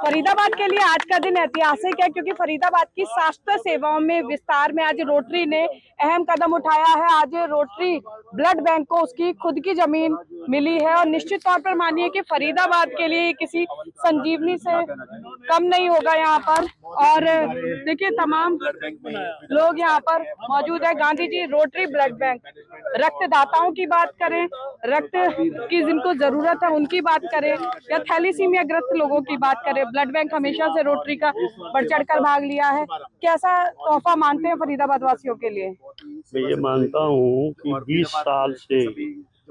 फरीदाबाद के लिए आज का दिन ऐतिहासिक है क्योंकि फरीदाबाद की स्वास्थ्य सेवाओं में विस्तार में आज रोटरी ने अहम कदम उठाया है। आज रोटरी ब्लड बैंक को उसकी खुद की जमीन मिली है और निश्चित तौर पर मानिए कि फरीदाबाद के लिए किसी संजीवनी से कम नहीं होगा यहाँ पर। और देखिए तमाम लोग यहाँ पर मौजूद है। Gandhi ji rotary blood bank, रक्तदाताओं की बात करें, रक्त की जिनको जरूरत है उनकी बात करें या थैलीसीमिया ग्रस्त लोगों की बात करें, ब्लड बैंक हमेशा से रोटरी का बढ़ चढ़कर भाग लिया है। कैसा तोहफा मानते हैं फरीदाबाद वासियों के लिए? मैं ये मानता हूँ कि 20 साल से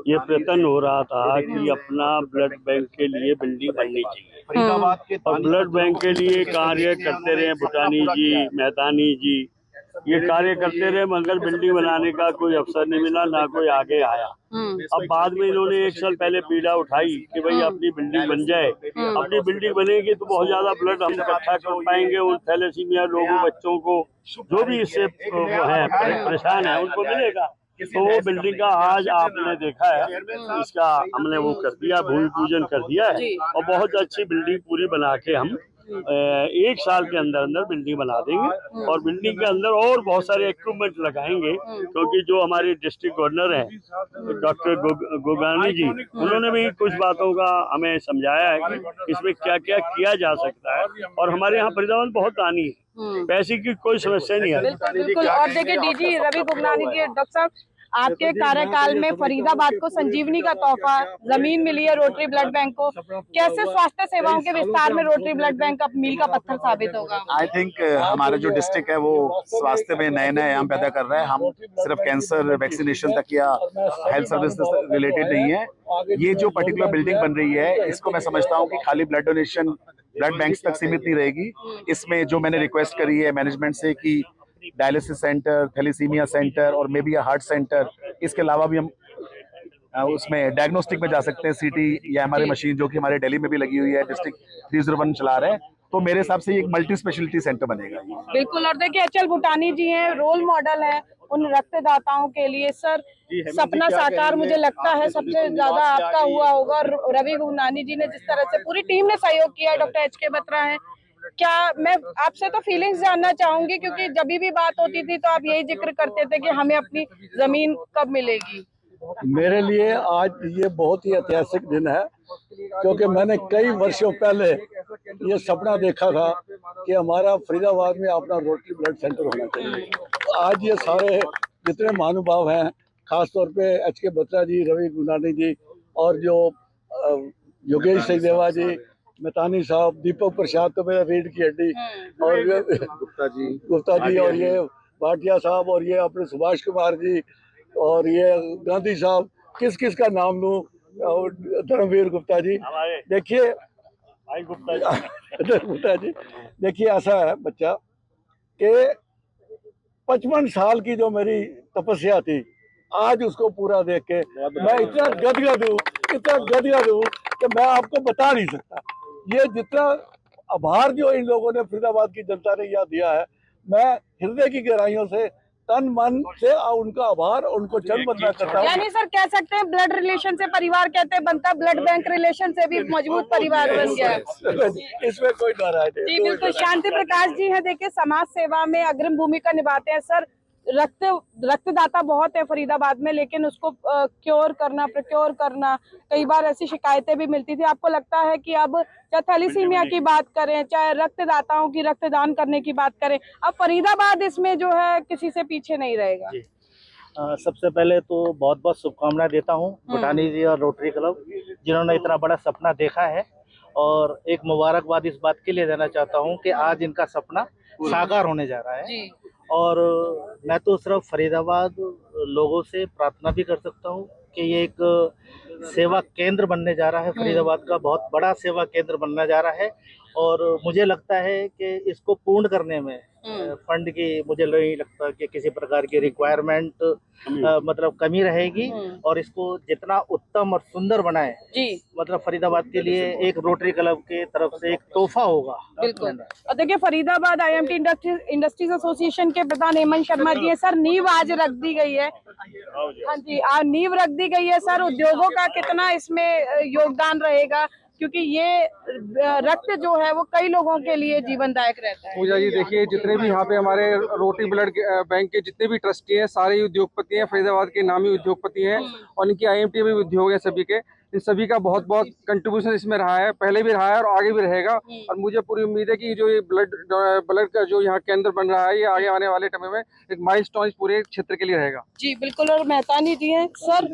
ये प्रयत्न हो रहा था कि अपना ब्लड बैंक के लिए बिल्डिंग बननी चाहिए फरीदाबाद के, और ब्लड बैंक के लिए कार्य करते रहे भूटानी जी, मेहतानी जी, ये कार्य करते रहे, मगर बिल्डिंग बनाने का कोई अवसर नहीं मिला, ना कोई आगे आया। अब बाद में इन्होंने 1 साल पहले पीड़ा उठाई कि भाई अपनी बिल्डिंग बन जाए। अपनी बिल्डिंग बनेगी तो बहुत ज्यादा ब्लड हम इकट्ठा कर पाएंगे, उन थैलेसीमिया लोगों, बच्चों को जो भी इससे है परेशान है उनको मिलेगा। तो वो बिल्डिंग का आज आपने देखा है, इसका हमने वो कर दिया, भूमि पूजन कर दिया है और बहुत अच्छी बिल्डिंग पूरी बना के हम 1 साल के अंदर अंदर बिल्डिंग बना देंगे और बिल्डिंग के अंदर और बहुत सारे इक्विपमेंट लगाएंगे, क्योंकि जो हमारे डिस्ट्रिक्ट गवर्नर हैं डॉक्टर गोगानी जी, उन्होंने भी कुछ बातों का हमें समझाया है कि इसमें क्या क्या किया जा सकता है। और हमारे यहाँ फरीदाबाद बहुत दानी है, पैसे की कोई समस्या नहीं है। बिल्कुल। और देखिए डीजी रवि गुगनानी जी, डॉक्टर साहब आपके कार्यकाल में फरीदाबाद को संजीवनी का तोहफा जमीन मिली है रोटरी ब्लड बैंक को। कैसे स्वास्थ्य सेवाओं के विस्तार में रोटरी ब्लड बैंक अब मील का पत्थर साबित होगा? आई थिंक हमारा जो डिस्ट्रिक्ट है वो स्वास्थ्य में नए नए आयाम पैदा कर रहा है। हम सिर्फ कैंसर वैक्सीनेशन तक या हेल्थ सर्विस रिलेटेड नहीं है। ये जो पर्टिकुलर बिल्डिंग बन रही है, इसको मैं समझता हूँ कि खाली ब्लड डोनेशन, ब्लड बैंक्स तक सीमित नहीं रहेगी। इसमें जो मैंने रिक्वेस्ट करी है मैनेजमेंट से कि डायलिसिस सेंटर, थैलीसीमिया सेंटर और मे बी हार्ट सेंटर, इसके अलावा भी हम उसमें डायग्नोस्टिक में जा सकते हैं, सीटी या हमारे मशीन जो कि हमारे दिल्ली में भी लगी हुई है, डिस्ट्रिक्ट 301 चला रहे हैं। तो मेरे हिसाब से ये एक मल्टी स्पेशलिटी सेंटर बनेगा। बिल्कुल। और देखिए अचल भूटानी जी हैं, रोल मॉडल है उन रक्तदाताओं के लिए। सर सपना साकार मुझे लगता है सबसे ज्यादा आपका हुआ होगा। रवि गुगनानी जी ने जिस तरह से पूरी टीम ने सहयोग किया है, डॉक्टर HK बत्रा है, क्या मैं आपसे तो फीलिंग्स जानना चाहूंगी क्योंकि जब भी बात होती थी तो आप यही जिक्र करते थे कि हमें अपनी जमीन कब मिलेगी। मेरे लिए आज ये बहुत ही ऐतिहासिक दिन है क्योंकि मैंने कई वर्षों पहले ये सपना देखा था कि हमारा फरीदाबाद में अपना रोटरी ब्लड सेंटर होना चाहिए। आज ये सारे जितने महानुभाव हैं, खासतौर पे HK बत्रा जी, रवि गुगनानी जी और जो योगेश सचदेवा जी, मेहतानी साहब, दीपक प्रसाद तो मेरा रीढ़ की हड्डी, और गुप्ता जी और ये भाटिया साहब और ये अपने सुभाष कुमार जी और ये गांधी साहब, किस किस का नाम लूं, धर्मवीर गुप्ता जी। देखिए गुप्ता जी, देखिए ऐसा है बच्चा कि 55 साल की जो मेरी तपस्या थी, आज उसको पूरा देख के मैं इतना गदगद हूँ कि मैं आपको बता नहीं सकता। ये जितना आभार जो इन लोगों ने फरीदाबाद की जनता ने याद दिया है, मैं हृदय की गहराइयों से तन मन से उनका आभार, उनको चल बदला करता हूँ। यानी सर कह सकते हैं ब्लड रिलेशन से परिवार कहते बनता, ब्लड बैंक रिलेशन से भी मजबूत परिवार बन गया है। इसमें कोई नाराज नहीं। जी बिल्कुल। शांति प्रकाश जी है, देखिए समाज सेवा में अग्रिम भूमिका निभाते हैं। सर रक्तदाता बहुत है फरीदाबाद में, लेकिन उसको क्योर करना, प्रोक्योर करना, कई बार ऐसी शिकायतें भी मिलती थी। आपको लगता है कि अब चाहे थैलीसीमिया की बात करें, चाहे रक्तदाताओं की रक्तदान करने की बात करें, अब फरीदाबाद इसमें जो है किसी से पीछे नहीं रहेगा? सबसे पहले तो बहुत बहुत शुभकामनाएं देता हूं भूटानी जी और रोटरी क्लब, जिन्होंने इतना बड़ा सपना देखा है, और एक मुबारकबाद इस बात के लिए देना चाहता हूं कि आज इनका सपना साकार होने जा रहा है। और मैं तो सिर्फ फरीदाबाद लोगों से प्रार्थना भी कर सकता हूं कि ये एक सेवा केंद्र बनने जा रहा है, फरीदाबाद का बहुत बड़ा सेवा केंद्र बनने जा रहा है। और मुझे लगता है कि इसको पूर्ण करने में फंड की मुझे नहीं लगता कि किसी प्रकार की रिक्वायरमेंट मतलब कमी रहेगी, और इसको जितना उत्तम और सुंदर बनाए मतलब फरीदाबाद के लिए एक रोटरी क्लब के तरफ से एक तोहफा होगा। बिल्कुल। और देखिए फरीदाबाद IMT इंडस्ट्रीज एसोसिएशन के प्रधान हेमंत शर्मा जी है। सर नींव आज रख दी गई है। हाँ जी, नींव रख दी गई है। सर उद्योगों का कितना इसमें योगदान रहेगा? क्योंकि ये रक्त जो है वो कई लोगों के लिए जीवनदायक रहता है। पूजा जी देखिए, जितने भी यहाँ पे हमारे रोटरी ब्लड बैंक के जितने भी ट्रस्टी हैं, सारे उद्योगपति हैं, फरीदाबाद के नामी उद्योगपति हैं और इनकी IMT में भी उद्योग है सभी के। इन सभी का बहुत बहुत कंट्रीब्यूशन इसमें रहा है, पहले भी रहा है और आगे भी रहेगा। और मुझे पूरी उम्मीद है कि जो ये ब्लड का जो यहाँ केंद्र बन रहा है, ये आगे आने वाले समय में एक माइलस्टोन पूरे क्षेत्र के लिए रहेगा। जी बिल्कुल। और मेहतानी जी हैं सर,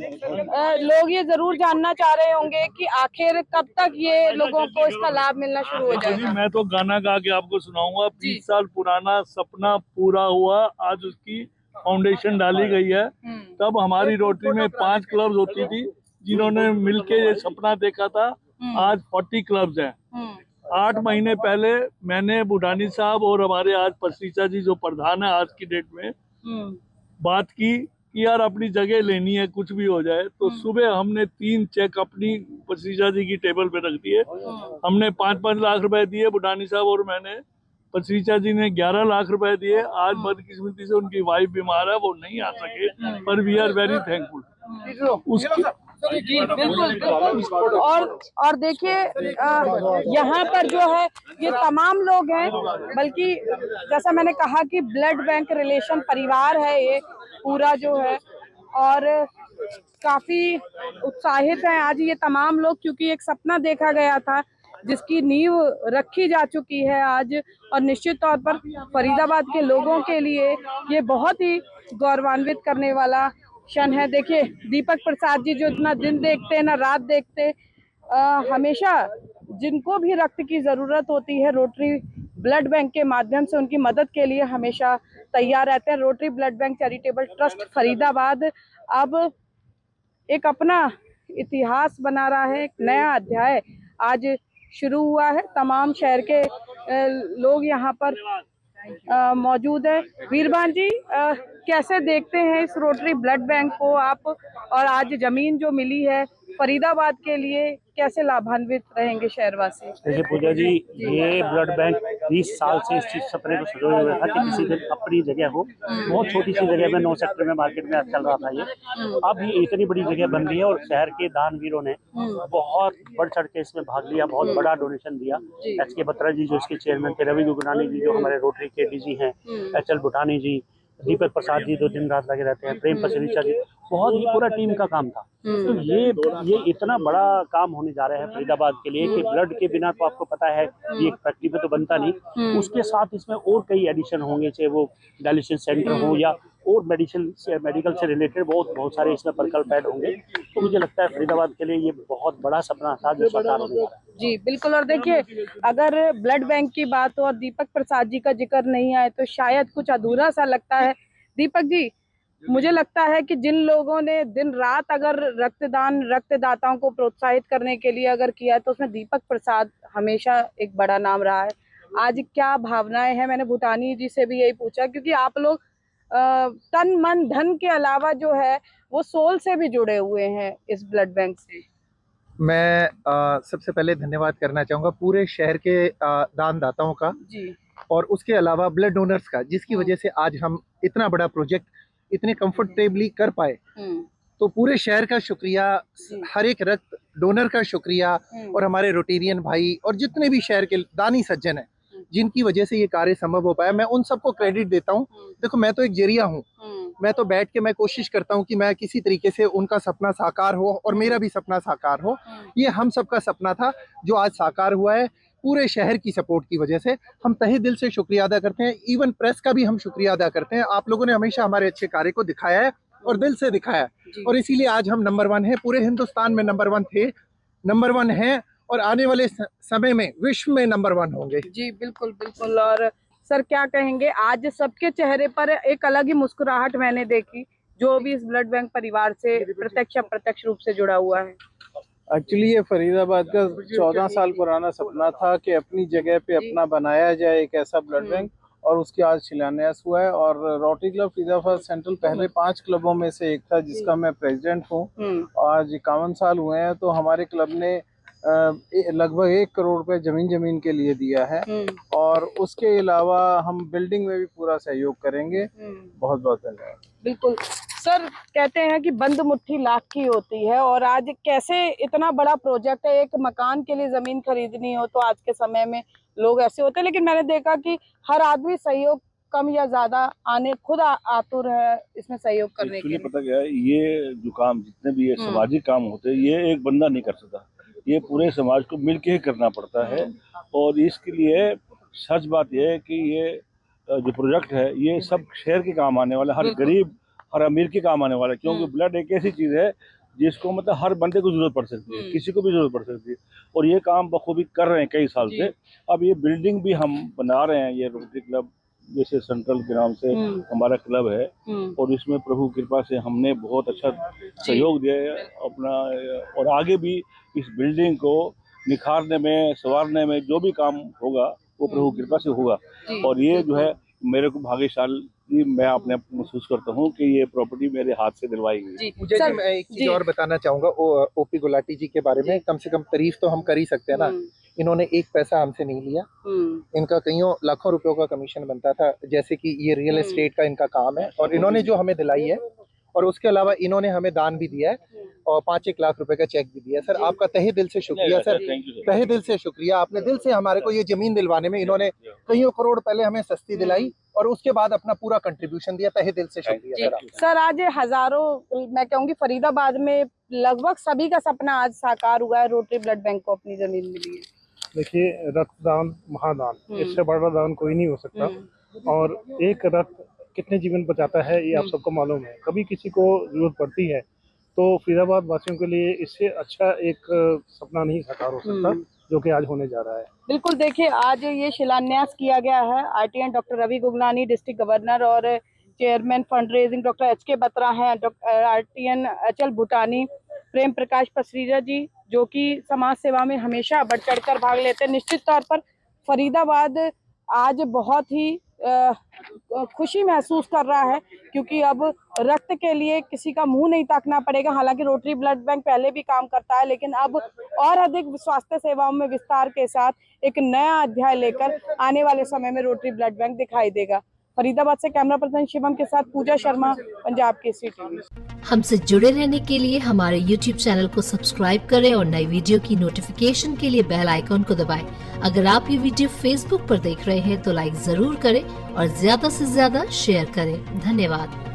लोग ये जरूर जानना चाह रहे होंगे कि आखिर कब तक ये लोगों को इसका लाभ मिलना शुरू हो जाएगा। मैं तो गाना गा के आपको सुनाऊंगा। 20 साल पुराना सपना पूरा हुआ, आज उसकी फाउंडेशन डाली गई है। तब हमारी रोटरी में 5 क्लब्स होती थी जिन्होंने मिलके ये सपना देखा था। आज 40 क्लब्स हैं। 8 महीने पहले मैंने बुढ़ानी साहब और हमारे आज पसरीचा जी जो प्रधान है आज की डेट में बात की कि यार अपनी जगह लेनी है, कुछ भी हो जाए। तो सुबह हमने 3 चेक अपनी पसरीचा जी की टेबल पे रख दिए। हमने 5-5 लाख रुपए दिए, बुढ़ानी साहब और मैंने। पसरीचा जी ने 11 लाख रुपए दिए। आज बदकिस्मती से उनकी वाइफ बीमार है, वो नहीं आ सके, पर वी आर वेरी थैंकफुल। जी बिल्कुल। और देखिए यहाँ पर जो है ये तमाम लोग हैं, बल्कि जैसा मैंने कहा कि ब्लड बैंक रिलेशन परिवार है ये पूरा जो है, और काफी उत्साहित हैं आज ये तमाम लोग, क्योंकि एक सपना देखा गया था जिसकी नींव रखी जा चुकी है आज। और निश्चित तौर पर फरीदाबाद के लोगों के लिए ये बहुत ही गौरवान्वित करने वाला क्षण है। देखिए दीपक प्रसाद जी जो इतना दिन देखते हैं ना रात देखते, हमेशा जिनको भी रक्त की जरूरत होती है रोटरी ब्लड बैंक के माध्यम से उनकी मदद के लिए हमेशा तैयार रहते हैं। Rotary blood bank charitable trust Faridabad अब एक अपना इतिहास बना रहा है, एक नया अध्याय आज शुरू हुआ है। तमाम शहर के लोग यहाँ पर मौजूद है। वीरबान जी, कैसे देखते हैं इस रोटरी ब्लड बैंक को आप, और आज जमीन जो मिली है फरीदाबाद के लिए, कैसे लाभान्वित रहेंगे शहरवासी? देखिए पूजा जी, ये ब्लड बैंक 20 साल से इस चीज सपने को सजोए हुए था कि किसी दिन अपनी जगह हो। बहुत छोटी सी जगह में 9 सेक्टर में मार्केट में चल रहा था ये। अब ये इतनी बड़ी जगह बन रही है और शहर के दानवीरों ने बहुत बढ़ चढ़ के इसमें भाग लिया, बहुत बड़ा डोनेशन दिया। HK बत्रा जी जो इसके चेयरमैन थे, रवि गुगनानी जी जो हमारे रोटरी के DG हैं, HL बुटानी जी, दीपक प्रसाद जी जो दिन रात लगे रहते हैं, प्रेम पसरीचा जी, बहुत ही पूरा टीम का काम था। तो ये इतना बड़ा काम होने जा रहा है फरीदाबाद के लिए कि ब्लड के बिना तो आपको पता है ये एक फैक्ट्री पे तो बनता नहीं। उसके साथ इसमें और कई एडिशन होंगे, चाहे वो डायलिसिस सेंटर हो या और मेडिकल से रिलेटेड बहुत सारे इसमें प्रकल्प ऐड होंगे। तो मुझे लगता है फरीदाबाद के लिए ये बहुत बड़ा सपना था जो साकार होने जा रहा है। जी बिल्कुल। और देखिए अगर ब्लड बैंक की बात हो और दीपक प्रसाद जी का जिक्र नहीं आए तो शायद कुछ अधूरा सा लगता है। दीपक जी, मुझे लगता है कि जिन लोगों ने दिन रात अगर रक्तदाताओं को प्रोत्साहित करने के लिए अगर किया है तो उसमें दीपक प्रसाद हमेशा एक बड़ा नाम रहा है। आज क्या भावनाएं हैं? मैंने भूटानी जी से भी यही पूछा, क्योंकि आप लोग तन मन धन के अलावा जो है वो सोल से भी जुड़े हुए हैं इस ब्लड बैंक से। मैं सबसे पहले धन्यवाद करना चाहूँगा पूरे शहर के दानदाताओं का जी, और उसके अलावा ब्लड डोनर्स का, जिसकी वजह से आज हम इतना बड़ा प्रोजेक्ट इतने कंफर्टेबली कर पाए। तो पूरे शहर का शुक्रिया, हर एक रक्त डोनर का शुक्रिया, और हमारे रोटेरियन भाई और जितने भी शहर के दानी सज्जन हैं जिनकी वजह से ये कार्य संभव हो पाया, मैं उन सबको क्रेडिट देता हूँ। देखो मैं तो एक जरिया हूँ, मैं तो बैठ के मैं कोशिश करता हूँ कि मैं किसी तरीके से उनका सपना साकार हो और मेरा भी सपना साकार हो। ये हम सबका सपना था जो आज साकार हुआ है पूरे शहर की सपोर्ट की वजह से। हम तहे दिल से शुक्रिया अदा करते हैं, इवन प्रेस का भी हम शुक्रिया अदा करते हैं। आप लोगों ने हमेशा हमारे अच्छे कार्य को दिखाया है और दिल से दिखाया है, और इसीलिए आज हम नंबर 1 है। पूरे हिंदुस्तान में नंबर 1 थे, नंबर 1 है, और आने वाले समय में विश्व में नंबर 1 होंगे। जी बिल्कुल बिल्कुल। और सर क्या कहेंगे, आज सबके चेहरे पर एक अलग ही मुस्कुराहट मैंने देखी, जो भी इस ब्लड बैंक परिवार से प्रत्यक्ष अप्रत्यक्ष रूप से जुड़ा हुआ है। एक्चुअली ये फरीदाबाद का 14 साल पुराना सपना था कि अपनी जगह पे अपना बनाया जाए एक ऐसा ब्लड बैंक, और उसकी आज शिलान्यास हुआ है। और रोटरी क्लब फरीदाबाद सेंट्रल पहले 5 क्लबों में से एक था जिसका मैं प्रेसिडेंट हूँ। आज 51 साल हुए हैं, तो हमारे क्लब ने लगभग 1 करोड़ रुपए जमीन के लिए दिया है, और उसके अलावा हम बिल्डिंग में भी पूरा सहयोग करेंगे। बहुत बहुत धन्यवाद। बिल्कुल सर कहते हैं कि बंद मुट्ठी लाख की होती है, और आज कैसे इतना बड़ा प्रोजेक्ट है, एक मकान के लिए जमीन खरीदनी हो तो आज के समय में लोग ऐसे होते हैं, लेकिन मैंने देखा कि हर आदमी सहयोग कम या ज्यादा आने खुद आतुर है इसमें सहयोग करने के लिए। पता क्या है, ये जो काम जितने भी ये सामाजिक काम होते हैं ये एक बंदा नहीं कर सकता, ये पूरे समाज को मिलके ही करना पड़ता है। और इसके लिए सच बात यह है कि ये जो प्रोजेक्ट है ये सब शहर के काम आने वाला, हर गरीब हर अमीर के काम आने वाला है, क्योंकि ब्लड एक ऐसी चीज है जिसको मतलब हर बंदे को जरूरत पड़ सकती है, किसी को भी जरूरत पड़ सकती है। और ये काम बखूबी कर रहे हैं कई साल से। अब ये बिल्डिंग भी हम बना रहे हैं, ये रोटरी क्लब जैसे सेंट्रल के नाम से हमारा क्लब है, और इसमें प्रभु कृपा से हमने बहुत अच्छा सहयोग दिया है अपना, और आगे भी इस बिल्डिंग को निखारने में संवारने में जो भी काम होगा वो प्रभु कृपा से होगा। और ये जो है मेरे को भाग्यशाली मैं अपने महसूस करता हूँ कि ये प्रॉपर्टी मेरे हाथ से दिलवाई गई। मुझे मैं एक चीज और बताना चाहूंगा ओपी गुलाटी जी के बारे में। कम से कम तारीफ तो हम कर ही सकते हैं ना, इन्होंने एक पैसा हमसे नहीं लिया, इनका कईयों लाखों रुपयों का कमीशन बनता था, जैसे कि ये रियल एस्टेट का इनका काम है, और इन्होंने जो हमें दिलाई है, और उसके अलावा इन्होंने हमें दान भी दिया है और 5-1 लाख रुपए का चेक भी दिया है। सर आपका तहे दिल से शुक्रिया सर, तहे दिल से शुक्रिया। आपने दिल से हमारे को ये जमीन दिलवाने में, इन्होंने कईयों करोड़ पहले हमें सस्ती दिलाई और उसके बाद अपना पूरा कंट्रीब्यूशन दिया, तहे दिल से शुक्रिया सर। सर आज हजारों, मैं कहूँगी फरीदाबाद में लगभग सभी का सपना आज साकार हुआ है, रोटरी ब्लड बैंक को अपनी जमीन मिली है। देखिए, रक्तदान महादान, इससे बड़ा दान कोई नहीं हो सकता। और एक रक्त कितने जीवन बचाता है ये आप सबको मालूम है। कभी किसी को जरूरत पड़ती है तो फरीदाबाद वासियों के लिए इससे अच्छा एक सपना नहीं साकार हो सकता जो कि आज होने जा रहा है। बिल्कुल, देखिए आज ये शिलान्यास किया गया है। RTN doctor Ravi Guglani district governor और chairman fund raising doctor HK Batra हैं, आरटीएन अचल भूटानी, प्रेम प्रकाश पसरीजा जी जो कि समाज सेवा में हमेशा बढ़ चढ़ कर भाग लेते हैं। निश्चित तौर पर फरीदाबाद आज बहुत ही खुशी महसूस कर रहा है, क्योंकि अब रक्त के लिए किसी का मुंह नहीं ताकना पड़ेगा। हालांकि रोटरी ब्लड बैंक पहले भी काम करता है, लेकिन अब और अधिक स्वास्थ्य सेवाओं में विस्तार के साथ एक नया अध्याय लेकर आने वाले समय में रोटरी ब्लड बैंक दिखाई देगा। फरीदाबाद से कैमरा पर्सन शिवम के साथ पूजा शर्मा, पंजाब केसरी टीवी। हमसे जुड़े रहने के लिए हमारे YouTube चैनल को सब्सक्राइब करें और नई वीडियो की नोटिफिकेशन के लिए बेल आइकॉन को दबाएं। अगर आप ये वीडियो Facebook पर देख रहे हैं तो लाइक जरूर करें और ज्यादा से ज्यादा शेयर करें। धन्यवाद।